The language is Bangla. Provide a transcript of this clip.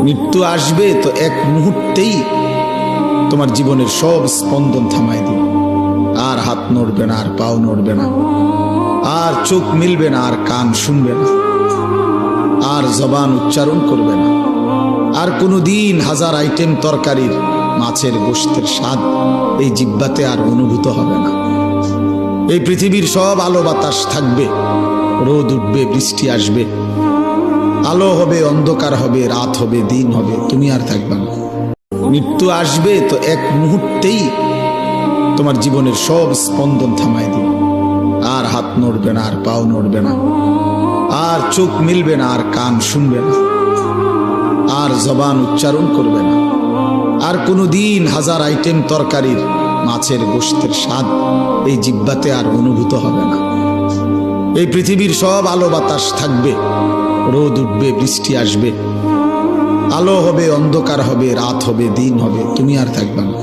মৃত্যু আসবে তো এক মুহূর্তেই তোমার জীবনের সব স্পন্দন থামায় দিবে। আর হাত নড়বে না, আর পাও নড়বে না, আর চোখ মিলবে না, আর কান শুনবে না, আর জবান উচ্চারণ করবে না, আর কোনোদিন হাজার আইটেম তরকারির মাছের গোশতের স্বাদ এই জিহ্বাতে আর অনুভূত হবে না। এই পৃথিবীর সব আলো বাতাস থাকবে, রোদ উঠবে, বৃষ্টি আসবে, আলো হবে, অন্ধকার হবে, রাত হবে, দিন হবে, তুমি আর থাকবে না। মৃত্যু আসবে তো এক মুহূর্তেই তোমার জীবনের সব স্পন্দন থামায় দিবে। আর হাত নড়বে না, আর পাও নড়বে না, আর চোখ মিলবে না, আর কান শুনবে না, আর জবান উচ্চারণ করবে না, আর কোনোদিন হাজার আইটেম তরকারির মাছের গোশতের স্বাদ এই জিহ্বাতে আর অনুভূত হবে না। এই পৃথিবীর সব আলো বাতাস থাকবে, রোদ উঠবে, বৃষ্টি আসবে, আলো হবে, অন্ধকার হবে, রাত হবে, দিন হবে, তুমি আর থাকবে না।